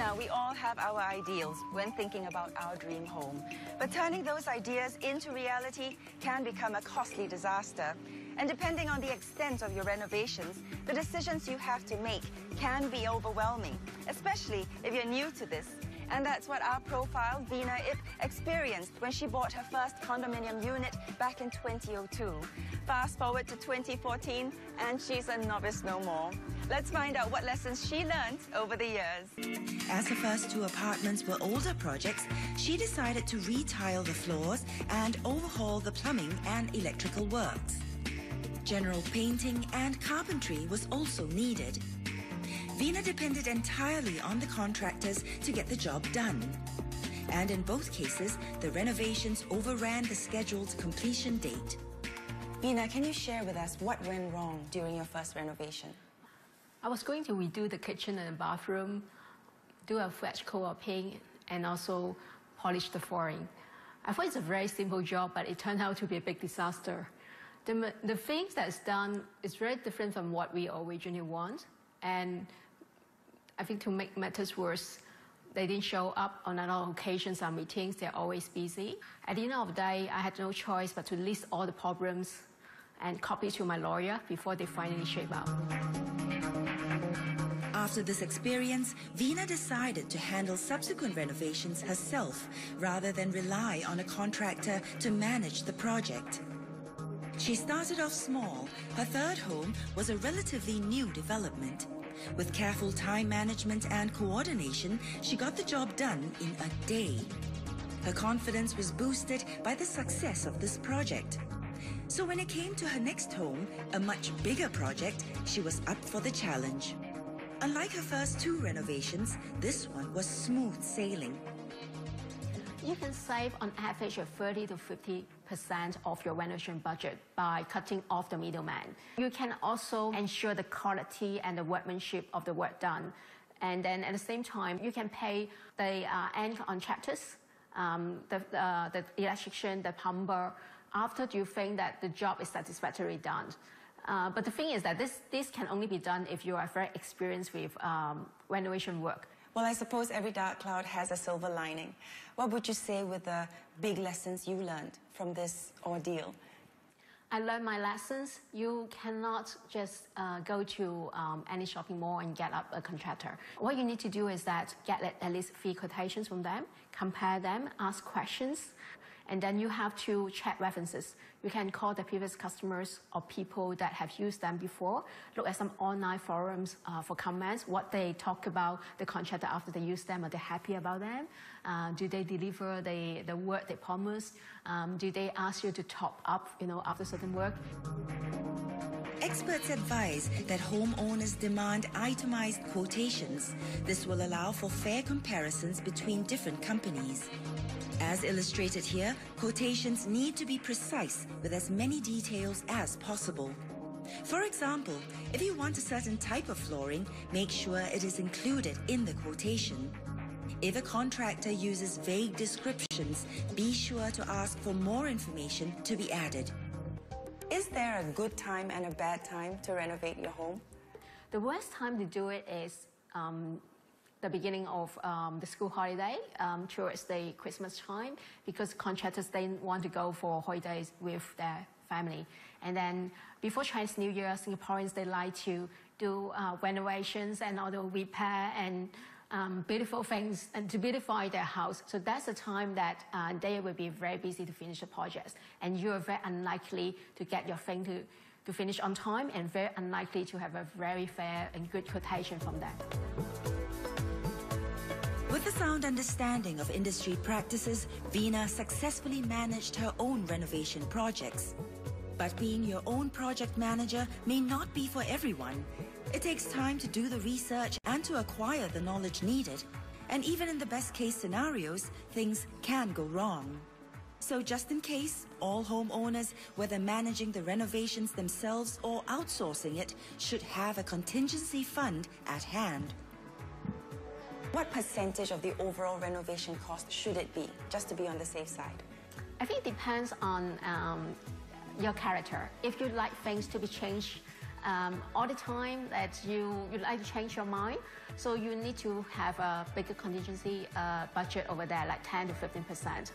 Now, we all have our ideals when thinking about our dream home, but turning those ideas into reality can become a costly disaster. And depending on the extent of your renovations, the decisions you have to make can be overwhelming, especially if you're new to this. And that's what our profile, Veena Ip, experienced when she bought her first condominium unit back in 2002. Fast forward to 2014, and she's a novice no more. Let's find out what lessons she learned over the years. As her first two apartments were older projects, she decided to retile the floors and overhaul the plumbing and electrical works. General painting and carpentry was also needed. Veena depended entirely on the contractors to get the job done. And in both cases, the renovations overran the scheduled completion date. Veena, can you share with us what went wrong during your first renovation? I was going to redo the kitchen and the bathroom, do a fresh coat of paint, and also polish the flooring. I thought it's a very simple job, but it turned out to be a big disaster. The things that's done is very different from what we originally want, and I think to make matters worse, they didn't show up on a lot of occasions or meetings. They're always busy. At the end of the day, I had no choice but to list all the problems and copy to my lawyer before they finally shape out. After this experience, Veena decided to handle subsequent renovations herself rather than rely on a contractor to manage the project. She started off small. Her third home was a relatively new development. With careful time management and coordination, she got the job done in a day. Her confidence was boosted by the success of this project. So when it came to her next home, a much bigger project, she was up for the challenge. Unlike her first two renovations, this one was smooth sailing. You can save on average of 30 to 50% of your renovation budget by cutting off the middleman. You can also ensure the quality and the workmanship of the work done. And then at the same time, you can pay the end contractors, the electrician, the plumber, after you think that the job is satisfactorily done. But the thing is that this can only be done if you are very experienced with renovation work. Well, I suppose every dark cloud has a silver lining. What would you say were the big lessons you learned from this ordeal? I learned my lessons. You cannot just go to any shopping mall and get up a contractor. What you need to do is that get at least 3 quotations from them, compare them, ask questions, and then you have to check references. You can call the previous customers or people that have used them before, look at some online forums for comments, what they talk about the contractor after they use them. Are they happy about them? Do they deliver the work they promised? Do they ask you to top up, after certain work? Experts advise that homeowners demand itemized quotations. This will allow for fair comparisons between different companies. As illustrated here, quotations need to be precise with as many details as possible. For example, if you want a certain type of flooring, make sure it is included in the quotation. If a contractor uses vague descriptions, be sure to ask for more information to be added. Is there a good time and a bad time to renovate your home? The worst time to do it is the beginning of the school holiday, towards the Christmas time, because contractors, they want to go for holidays with their family. And then before Chinese New Year, Singaporeans, they like to do renovations and all the repair and beautiful things and to beautify their house. So that's the time that they will be very busy to finish the projects. And you are very unlikely to get your thing to finish on time and very unlikely to have a very fair and good quotation from them. With a sound understanding of industry practices, Veena successfully managed her own renovation projects. But being your own project manager may not be for everyone. It takes time to do the research and to acquire the knowledge needed. And even in the best case scenarios, things can go wrong. So just in case, all homeowners, whether managing the renovations themselves or outsourcing it, should have a contingency fund at hand. What percentage of the overall renovation cost should it be, just to be on the safe side? I think it depends on your character. If you like things to be changed all the time that you like to change your mind. So you need to have a bigger contingency budget over there, like 10 to 15%.